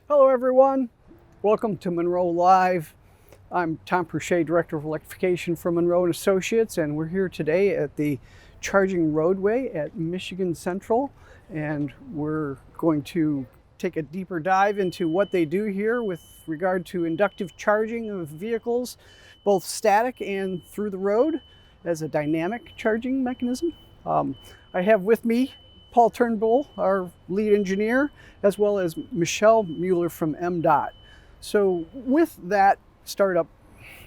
Hello everyone, welcome to Munro Live. I'm Tom Perchet, Director of Electrification for Munro Associates, and we're here today at the Charging Roadway at Michigan Central, and we're going to take a deeper dive into what they do here with regard to inductive charging of vehicles, both static and through the road, as a dynamic charging mechanism. I have with me Paul Turnbull, our lead engineer, as well as Michelle Mueller from MDOT. So with that startup,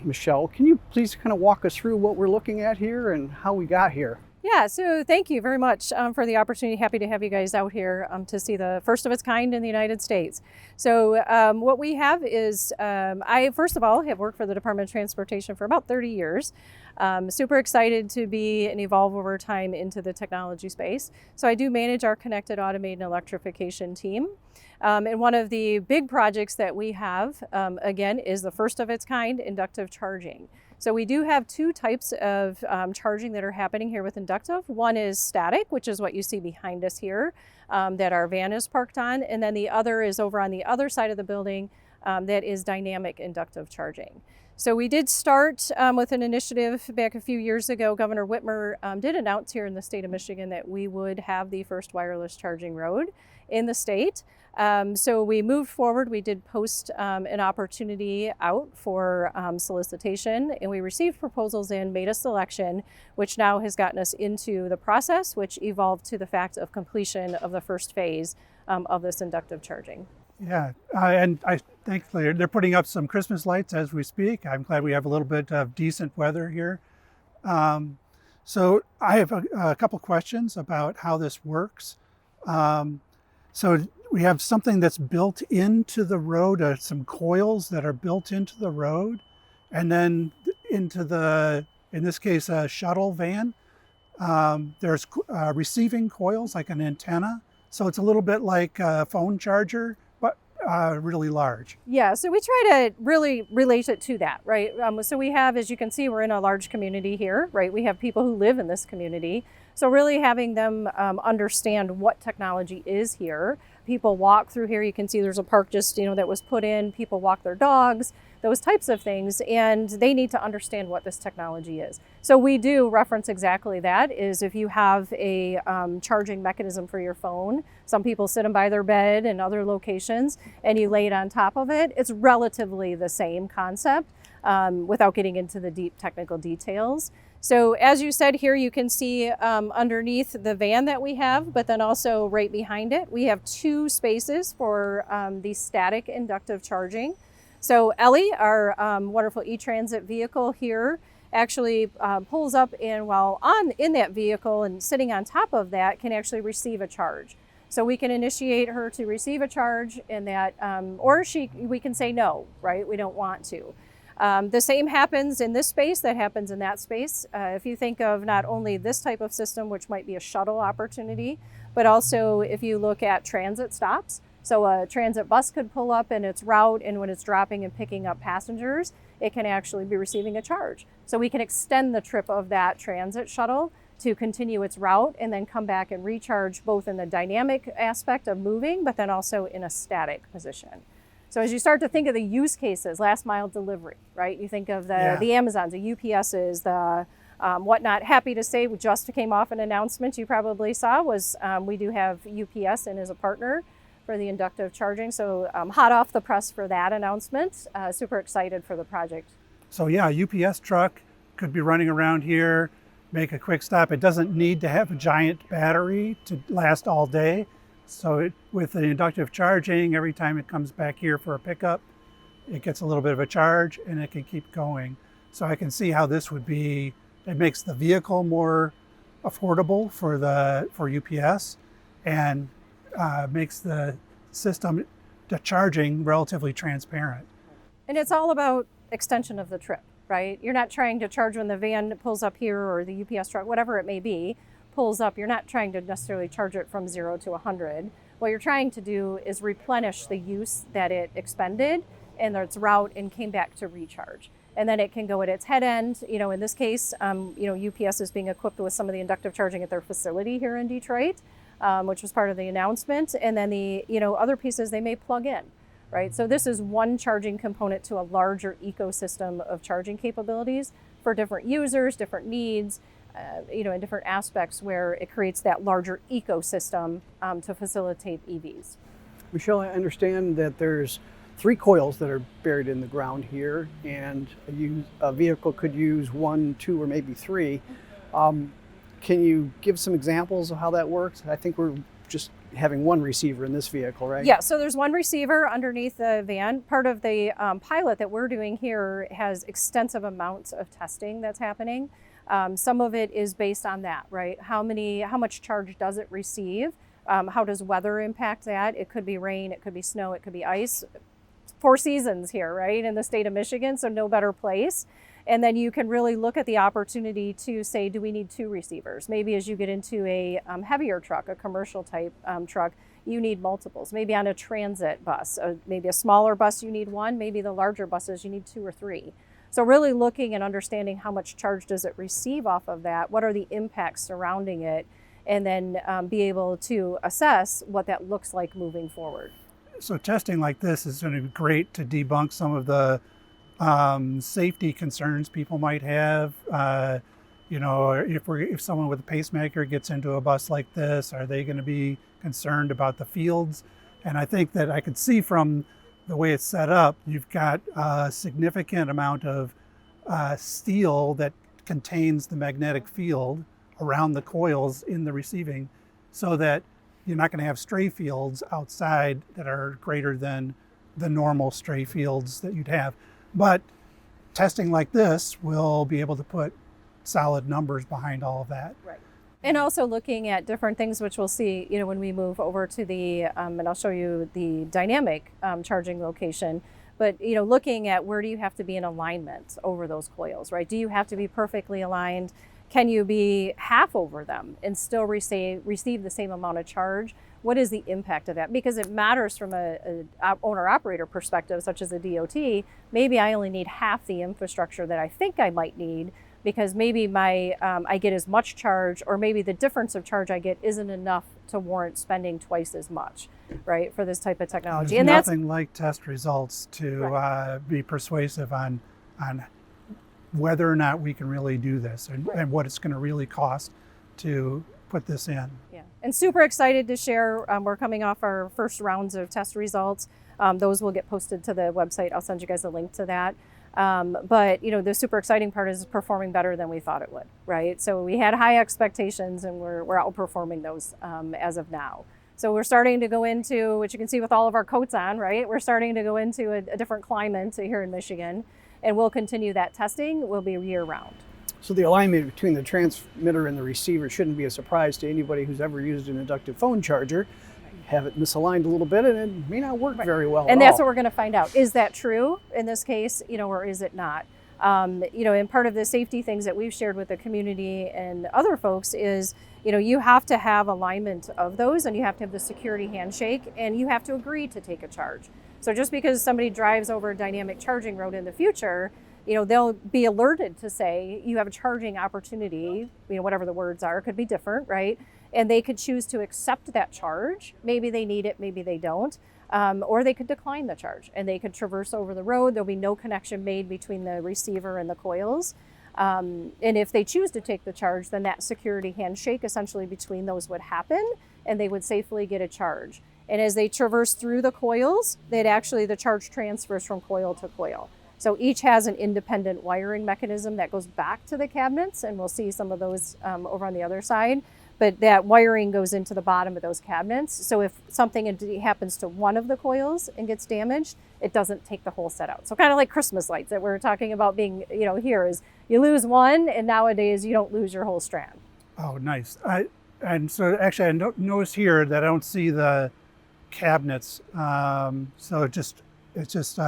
Michelle, can you please kind of walk us through what we're looking at here and how we got here? Yeah, so thank you very much for the opportunity. Happy to have you guys out here to see the first of its kind in the United States. So what we have is, I first of all have worked for the Department of Transportation for about 30 years. Super excited to be and evolve over time into the technology space. So I do manage our connected, automated, and electrification team. And one of the big projects that we have, again, is the first of its kind, inductive charging. So we do have two types of charging that are happening here with inductive. One is static, which is what you see behind us here, that our van is parked on. And then the other is over on the other side of the building, that is dynamic inductive charging. So we did start with an initiative back a few years ago. Governor Whitmer did announce here in the state of Michigan that we would have the first wireless charging road in the state. So we moved forward. We did post an opportunity out for solicitation, and we received proposals and made a selection, which now has gotten us into the process, which evolved to the fact of completion of the first phase of this inductive charging. Yeah, and I think they're putting up some Christmas lights as we speak. I'm glad we have a little bit of decent weather here. So I have a couple questions about how this works. So we have something that's built into the road, some coils that are built into the road, and then into the, in this case, a shuttle van. There's receiving coils like an antenna. So it's a little bit like a phone charger, but really large. Yeah, so we try to really relate it to that, right? So we have, as you can see, we're in a large community here, right? We have people who live in this community. So really having them understand what technology is here. People walk through here. You can see there's a park just, that was put in. People walk their dogs, those types of things, and they need to understand what this technology is. So we do reference exactly that, is if you have a charging mechanism for your phone, some people sit them by their bed and other locations, and you lay it on top of it. It's relatively the same concept without getting into the deep technical details. So as you said here, you can see underneath the van that we have, but then also right behind it, we have two spaces for the static inductive charging. So Ellie, our wonderful e-transit vehicle here, actually pulls up, and while in that vehicle and sitting on top of that, can actually receive a charge. So we can initiate her to receive a charge, in that, or we can say no, right? We don't want to. The same happens in this space that happens in that space. If you think of not only this type of system, which might be a shuttle opportunity, but also if you look at transit stops. So a transit bus could pull up in its route, and when it's dropping and picking up passengers, it can actually be receiving a charge. So we can extend the trip of that transit shuttle to continue its route and then come back and recharge, both in the dynamic aspect of moving, but then also in a static position. So as you start to think of the use cases, last mile delivery, right? You think of the Amazons, the UPSs, the whatnot. Happy to say, we just came off an announcement you probably saw was we do have UPS in as a partner for the inductive charging. So hot off the press for that announcement. Super excited for the project. So yeah, a UPS truck could be running around here, make a quick stop. It doesn't need to have a giant battery to last all day. So with the inductive charging, every time it comes back here for a pickup, it gets a little bit of a charge and it can keep going. So I can see how this would be, it makes the vehicle more affordable for UPS, and makes the system, the charging, relatively transparent. And it's all about extension of the trip, right? You're not trying to charge when the van pulls up here, or the UPS truck, whatever it may be, pulls up. You're not trying to necessarily charge it from 0 to 100. What you're trying to do is replenish the use that it expended in its route and came back to recharge. And then it can go at its head end. In this case, UPS is being equipped with some of the inductive charging at their facility here in Detroit, which was part of the announcement. And then the other pieces they may plug in. right? So this is one charging component to a larger ecosystem of charging capabilities for different users, different needs, in different aspects where it creates that larger ecosystem to facilitate EVs. Michelle, I understand that there's 3 coils that are buried in the ground here, and a vehicle could use 1, 2, or maybe 3. Can you give some examples of how that works? I think we're just having one receiver in this vehicle, right? Yeah, so there's one receiver underneath the van. Part of the pilot that we're doing here has extensive amounts of testing that's happening. Some of it is based on that, right? How much charge does it receive? How does weather impact that? It could be rain, it could be snow, it could be ice. 4 seasons here, right, in the state of Michigan, so no better place. And then you can really look at the opportunity to say, do we need 2 receivers? Maybe as you get into a heavier truck, a commercial type truck, you need multiples. Maybe on a transit bus, maybe a smaller bus, you need 1. Maybe the larger buses, you need 2 or 3. So really looking and understanding how much charge does it receive off of that? What are the impacts surrounding it? And then be able to assess what that looks like moving forward. So testing like this is going to be great to debunk some of the safety concerns people might have. If someone with a pacemaker gets into a bus like this, are they going to be concerned about the fields? And I think that I could see from the way it's set up, you've got a significant amount of steel that contains the magnetic field around the coils in the receiving, so that you're not going to have stray fields outside that are greater than the normal stray fields that you'd have. But testing like this will be able to put solid numbers behind all of that. Right. And also looking at different things, which we'll see, when we move over to the, and I'll show you the dynamic charging location, but, looking at where do you have to be in alignment over those coils, right? Do you have to be perfectly aligned? Can you be half over them and still receive the same amount of charge? What is the impact of that? Because it matters from a owner-operator perspective, such as a DOT. Maybe I only need half the infrastructure that I think I might need, because maybe I get as much charge, or maybe the difference of charge I get isn't enough to warrant spending twice as much, right, for this type of technology. There's and nothing like test results to right. Be persuasive on whether or not we can really do this, and what it's going to really cost to put this in. Yeah, and super excited to share. We're coming off our first rounds of test results. Those will get posted to the website. I'll send you guys a link to that. But the super exciting part is performing better than we thought it would, right? So we had high expectations, and we're outperforming those as of now. So we're starting to go into, which you can see with all of our coats on, right? We're starting to go into a different climate here in Michigan, and we'll continue that testing. Will be year round. So the alignment between the transmitter and the receiver shouldn't be a surprise to anybody who's ever used an inductive phone charger. Have it misaligned a little bit, and it may not work very well. And that's what we're going to find out. Is that true in this case, or is it not? And part of the safety things that we've shared with the community and other folks is, you have to have alignment of those, and you have to have the security handshake, and you have to agree to take a charge. So just because somebody drives over a dynamic charging road in the future, they'll be alerted to say you have a charging opportunity, whatever the words are, could be different, right? And they could choose to accept that charge. Maybe they need it, maybe they don't. Or they could decline the charge, and they could traverse over the road. There'll be no connection made between the receiver and the coils. And if they choose to take the charge, then that security handshake essentially between those would happen, and they would safely get a charge. And as they traverse through the coils, the charge transfers from coil to coil. So each has an independent wiring mechanism that goes back to the cabinets, and we'll see some of those over on the other side. But that wiring goes into the bottom of those cabinets. So if something happens to one of the coils and gets damaged, it doesn't take the whole set out. So kind of like Christmas lights that we're talking about being, here is you lose one, and nowadays you don't lose your whole strand. Oh, nice. And so actually I noticed here that I don't see the cabinets. So it's just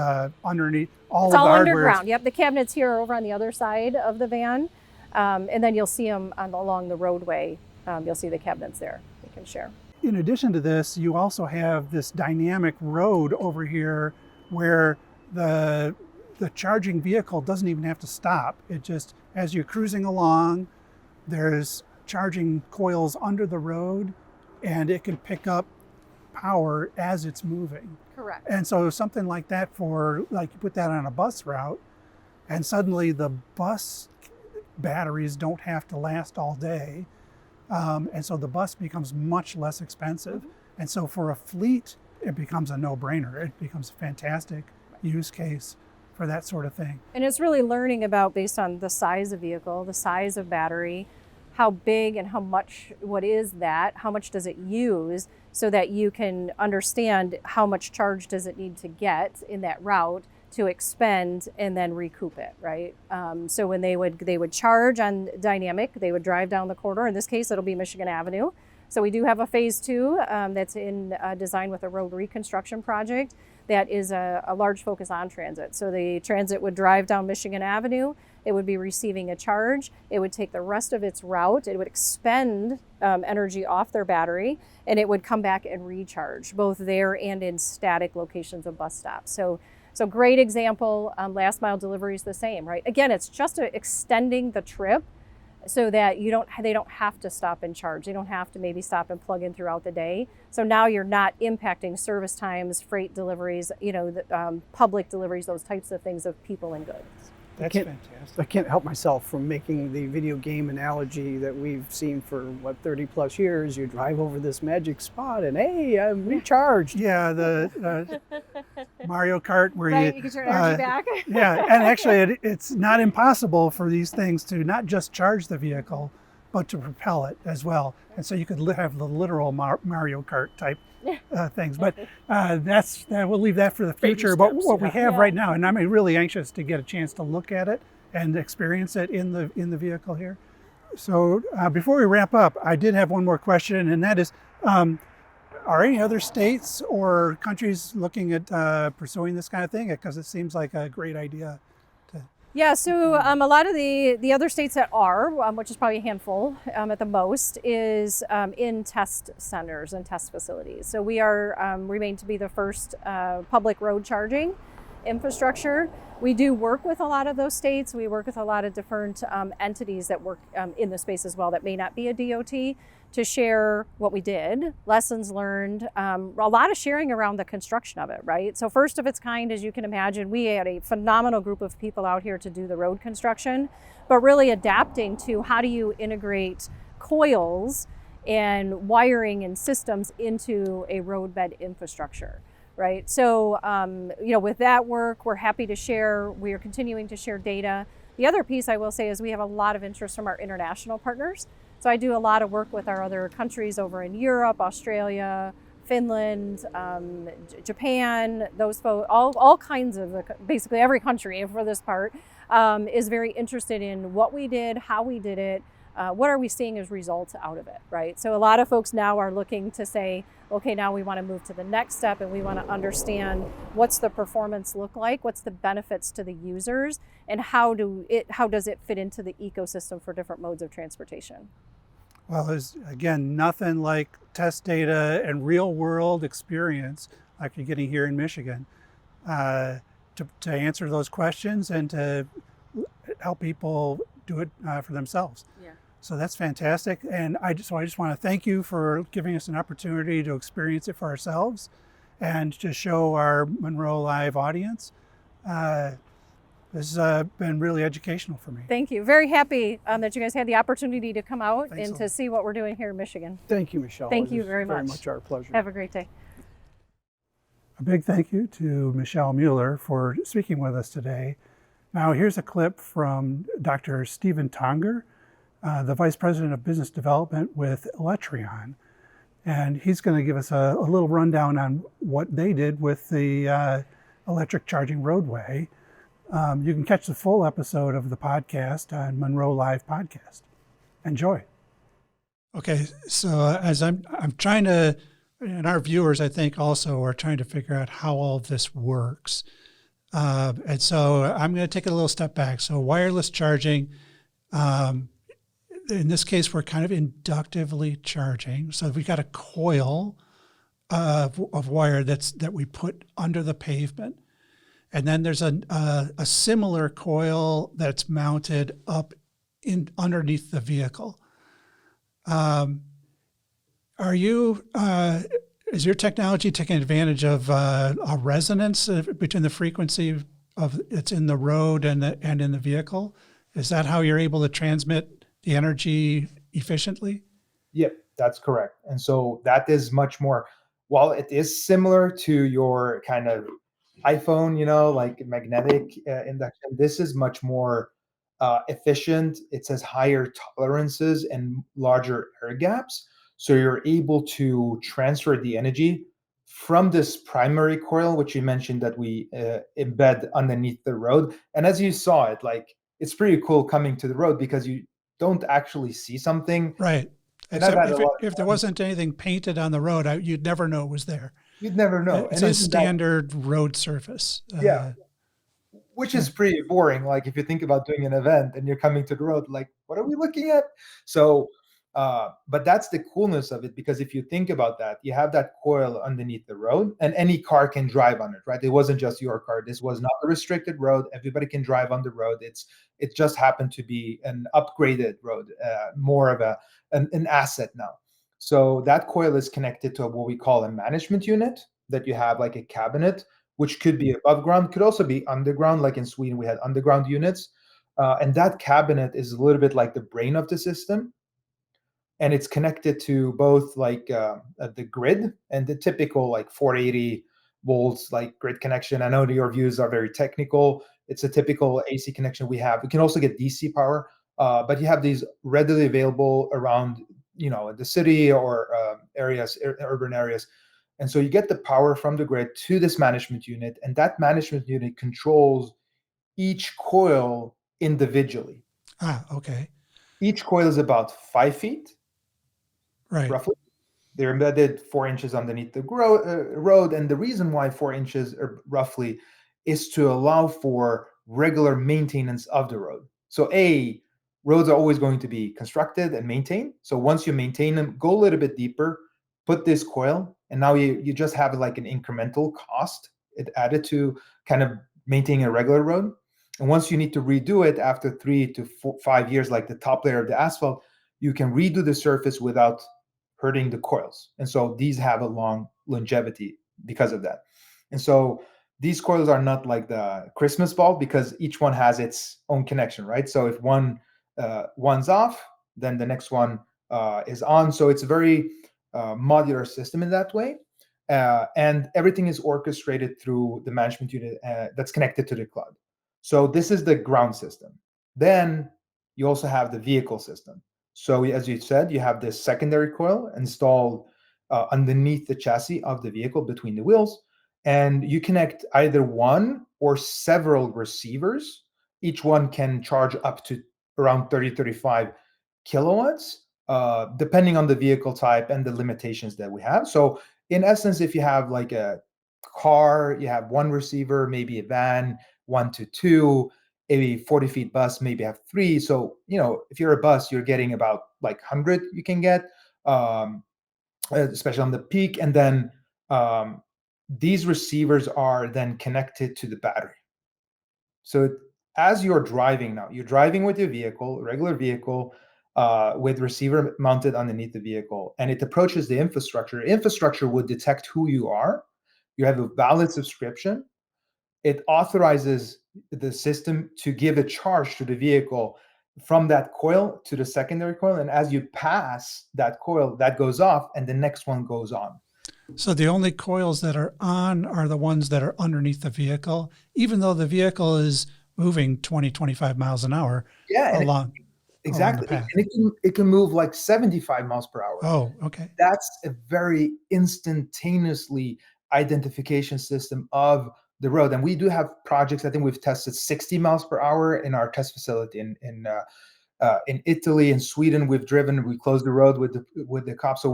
underneath all of the hardware. It's all underground. Yep, the cabinets here are over on the other side of the van. And then you'll see them along the roadway. You'll see the cabinets there. We can share. In addition to this, you also have this dynamic road over here where the charging vehicle doesn't even have to stop. It just, as you're cruising along, there's charging coils under the road, and it can pick up power as it's moving. Correct. Correct. And so something like that like you put that on a bus route, and suddenly the bus batteries don't have to last all day. And so the bus becomes much less expensive. And so for a fleet, it becomes a no-brainer. It becomes a fantastic use case for that sort of thing. And it's really learning about, based on the size of vehicle, the size of battery, how big and how much, what is that, how much does it use, so that you can understand how much charge does it need to get in that route to expend and then recoup it, right? So when they would charge on dynamic, they would drive down the corridor. In this case, it'll be Michigan Avenue. So we do have a phase 2 that's in design with a road reconstruction project that is a large focus on transit. So the transit would drive down Michigan Avenue, it would be receiving a charge, it would take the rest of its route, it would expend energy off their battery, and it would come back and recharge, both there and in static locations of bus stops. So great example. Last mile delivery is the same, right? Again, it's just extending the trip so that they don't have to stop and charge. They don't have to maybe stop and plug in throughout the day. So now you're not impacting service times, freight deliveries, public deliveries, those types of things of people and goods. That's fantastic. I can't help myself from making the video game analogy that we've seen for 30 plus years. You drive over this magic spot and hey, I'm recharged. Yeah, the Mario Kart where you can turn energy back. Yeah, and actually it's not impossible for these things to not just charge the vehicle, but to propel it as well. And so you could have the literal Mario Kart type things. But we'll leave that for the future. But what we have right now, and I'm really anxious to get a chance to look at it and experience it in the vehicle here. So before we wrap up, I did have one more question, and that is, are any other states or countries looking at pursuing this kind of thing? Because it seems like a great idea. Yeah, so a lot of the other states that are, which is probably a handful at the most, is in test centers and test facilities. So we remain to be the first public road charging infrastructure. We do work with a lot of those states. We work with a lot of different entities that work in the space as well that may not be a DOT, to share what we did, lessons learned, a lot of sharing around the construction of it, right? So first of its kind, as you can imagine, we had a phenomenal group of people out here to do the road construction, but really adapting to how do you integrate coils and wiring and systems into a roadbed infrastructure, right? So, with that work, we're happy to share, we are continuing to share data. The other piece I will say is we have a lot of interest from our international partners. So I do a lot of work with our other countries over in Europe, Australia, Finland, Japan, those folks, all kinds of, basically every country for this part, is very interested in what we did, how we did it, what are we seeing as results out of it, right? So a lot of folks now are looking to say, okay, now we want to move to the next step and we want to understand what's the performance look like, what's the benefits to the users, and how does it fit into the ecosystem for different modes of transportation. Well, there's, again, nothing like test data and real world experience like you're getting here in Michigan to answer those questions and to help people do it for themselves. Yeah. So that's fantastic. And I just want to thank you for giving us an opportunity to experience it for ourselves and to show our Munro Live audience. This has been really educational for me. Thank you. Very happy that you guys had the opportunity to come out Thanks and to see what we're doing here in Michigan. Thank you, Michelle. Thank you very much. Very much our pleasure. Have a great day. A big thank you to Michelle Mueller for speaking with us today. Now here's a clip from Dr. Stephen Tonger, the Vice President of Business Development with Electrion. And he's going to give us a little rundown on what they did with the electric charging roadway. You can catch the full episode of the podcast on Munro Live Podcast. Enjoy. Okay, so as I'm trying to, and our viewers, I think, also are trying to figure out how all of this works. And so I'm going to take a little step back. So wireless charging, in this case, we're kind of inductively charging. So we've got a coil of wire that we put under the pavement. And then there's a similar coil that's mounted up underneath the vehicle. Are you Is your technology taking advantage of a resonance between the frequency of it's in the road and in the vehicle? Is that how you're able to transmit the energy efficiently? Yep, that's correct. And so that is much more, while it is similar to your kind of iPhone, like magnetic induction, this is much more efficient. It says higher tolerances and larger air gaps. So you're able to transfer the energy from this primary coil, which you mentioned that we embed underneath the road. And as you saw it, like it's pretty cool coming to the road because you don't actually see something. Right. And I've Except had a lot if of there times wasn't anything painted on the road, you'd never know it was there. you'd never know. It's And a isn't that, standard road surface. yeah, which is pretty boring. Like if you think about doing an event and you're coming to the road, like what are we looking at? So, but that's the coolness of it, because if you think about that, you have that coil underneath the road, and any car can drive on it, right? It wasn't just your car. This was not a restricted road. Everybody can drive on the road. It just happened to be an upgraded road, more of an asset now. So that coil is connected to what we call a management unit, that you have like a cabinet, which could be above ground, could also be underground. Like in Sweden, we had underground units. And that cabinet is a little bit like the brain of the system. And it's connected to both like the grid and the typical like 480 volts, like grid connection. I know your views are very technical. It's a typical AC connection we have. We can also get DC power, but you have these readily available around, the city or areas, urban areas. And so you get the power from the grid to this management unit, and that management unit controls each coil individually. Ah, okay. Each coil is about 5 feet, Right. roughly. They're embedded 4 inches underneath the road. And the reason why 4 inches are roughly is to allow for regular maintenance of the road. So roads are always going to be constructed and maintained. So once you maintain them, go a little bit deeper, put this coil, and now you just have like an incremental cost it added to kind of maintaining a regular road. And once you need to redo it after 3 to 5 years, like the top layer of the asphalt, you can redo the surface without hurting the coils. And so these have a long longevity because of that. And so these coils are not like the Christmas bulb, because each one has its own connection, right? So if one's off, then the next one is on. So it's a very modular system in that way. And everything is orchestrated through the management unit that's connected to the cloud. So this is the ground system. Then you also have the vehicle system. So as you said, you have this secondary coil installed underneath the chassis of the vehicle between the wheels, and you connect either one or several receivers. Each one can charge up to around 35 kilowatts, depending on the vehicle type and the limitations that we have. So in essence, if you have like a car, you have one receiver, maybe a van, 1 to 2, a 40 feet bus maybe have 3. So, if you're a bus, you're getting about like 100 you can get, especially on the peak. And then these receivers are then connected to the battery. So as you're driving now, you're driving with your vehicle, a regular vehicle, with receiver mounted underneath the vehicle, and it approaches the infrastructure. Infrastructure would detect who you are. You have a valid subscription. It authorizes the system to give a charge to the vehicle from that coil to the secondary coil. And as you pass that coil, that goes off and the next one goes on. So the only coils that are on are the ones that are underneath the vehicle, even though the vehicle is moving 20, 25 miles an hour along. Exactly. Along And it can move like 75 miles per hour. Oh, okay. That's a very instantaneously identification system of the road. And we do have projects. I think we've tested 60 miles per hour in our test facility in Italy and Sweden. We closed the road with the cops. So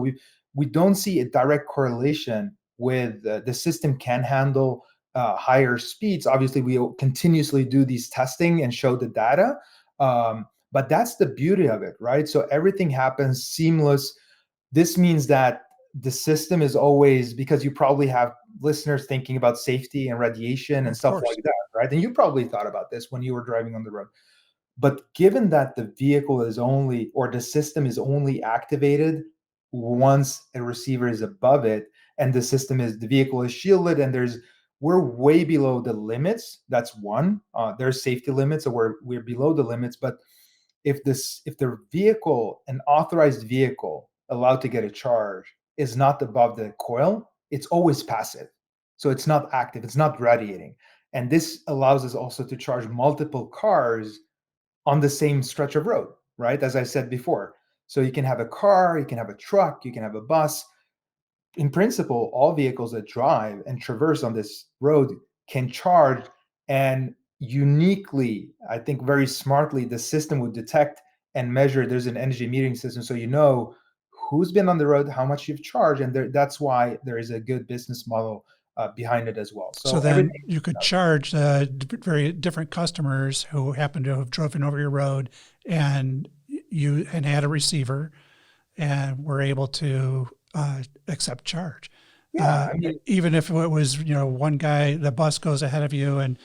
we don't see a direct correlation with the system can handle higher speeds. Obviously, we continuously do these testing and show the data. But that's the beauty of it, right? So everything happens seamless. This means that the system is always, because you probably have listeners thinking about safety and radiation and stuff like that, right? And you probably thought about this when you were driving on the road. But given that the vehicle is only, or the system is only activated once a receiver is above it, and the vehicle is shielded, and we're way below the limits. That's one. There's safety limits, so we're below the limits. But if the vehicle, an authorized vehicle allowed to get a charge, is not above the coil, it's always passive. So it's not active, it's not radiating. And this allows us also to charge multiple cars on the same stretch of road, right? As I said before. So you can have a car, you can have a truck, you can have a bus. In principle, all vehicles that drive and traverse on this road can charge, and uniquely, I think very smartly, the system would detect and measure. There's an energy metering system, so you know who's been on the road, how much you've charged, and that's why there is a good business model behind it as well. So then you could charge very different customers who happen to have driven over your road and had a receiver and were able to accept charge. Yeah, even if it was, one guy, the bus goes ahead of you and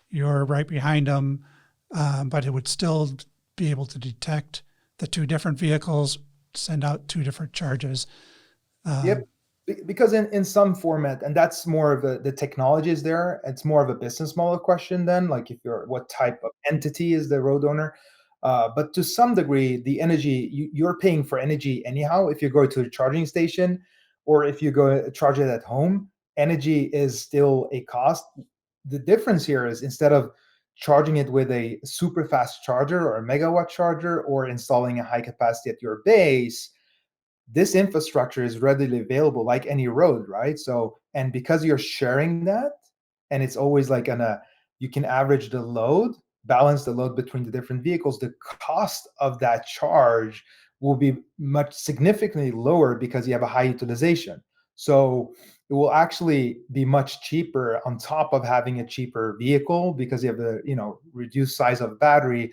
you're right behind them, but it would still be able to detect the two different vehicles, send out two different charges. Yep. Because in some format, and that's more of the technology is there. It's more of a business model question then, like what type of entity is the road owner. But to some degree, the energy, you're paying for energy anyhow. If you go to a charging station or if you go charge it at home, energy is still a cost. The difference here is instead of charging it with a super fast charger or a megawatt charger or installing a high capacity at your base, this infrastructure is readily available like any road, right? So, and because you're sharing that, and it's always like you can average the load, balance the load between the different vehicles, the cost of that charge will be much significantly lower because you have a high utilization. So it will actually be much cheaper on top of having a cheaper vehicle because you have a reduced size of battery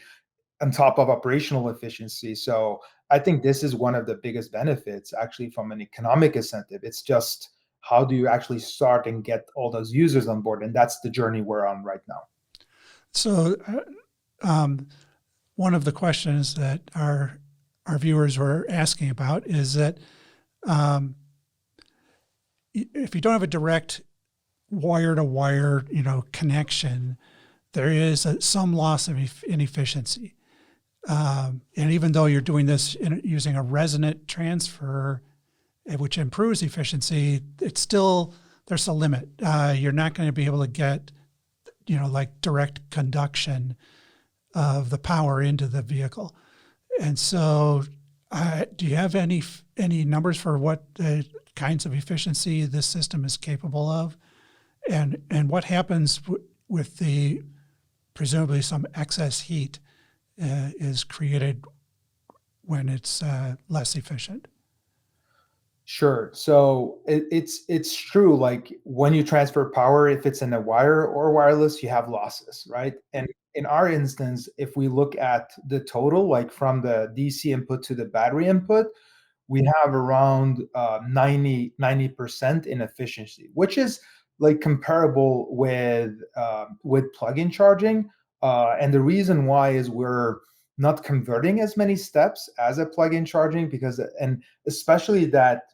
on top of operational efficiency. So I think this is one of the biggest benefits actually from an economic incentive. It's just how do you actually start and get all those users on board? And that's the journey we're on right now. So one of the questions that our viewers were asking about is that if you don't have a direct wire-to-wire, connection, there is some loss of inefficiency. And even though you're doing this using a resonant transfer, which improves efficiency, there's a limit. You're not going to be able to get, like direct conduction of the power into the vehicle. And so do you have any numbers for what kinds of efficiency this system is capable of? And what happens with the presumably some excess heat is created when it's less efficient? Sure. So it's true. Like when you transfer power, if it's in a wire or wireless, you have losses, right? And in our instance, if we look at the total, like from the DC input to the battery input, we have around 90% in efficiency, which is like comparable with plug-in charging. And the reason why is we're not converting as many steps as a plug-in charging and especially that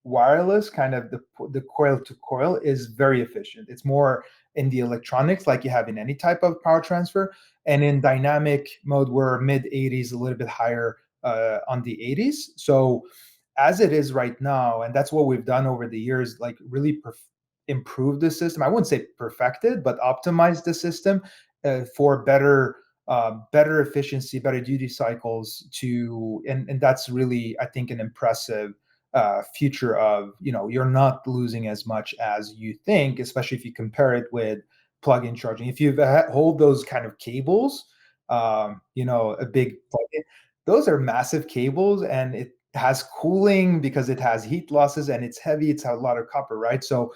wireless kind of the coil to coil is very efficient. It's more in the electronics like you have in any type of power transfer, and in dynamic mode we're mid 80s, a little bit higher on the 80s. So as it is right now, and that's what we've done over the years, like really improve the system. I wouldn't say perfected, but optimize the system for better efficiency, better duty cycles and that's really, I think, an impressive future of, you're not losing as much as you think, especially if you compare it with plug-in charging. If you hold those kind of cables, a big plug-in, those are massive cables, and it has cooling because it has heat losses and it's heavy. It's a lot of copper, right? So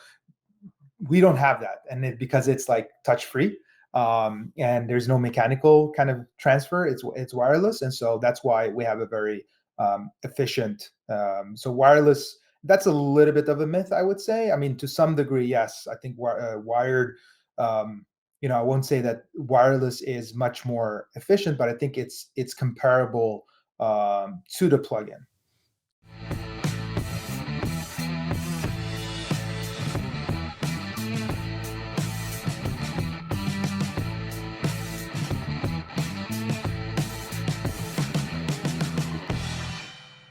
we don't have that, and because it's like touch free, and there's no mechanical kind of transfer. It's wireless, and so that's why we have a very efficient. So wireless, that's a little bit of a myth, I would say. I mean, to some degree, yes. I think wired. I won't say that wireless is much more efficient, but I think it's comparable to the plug-in.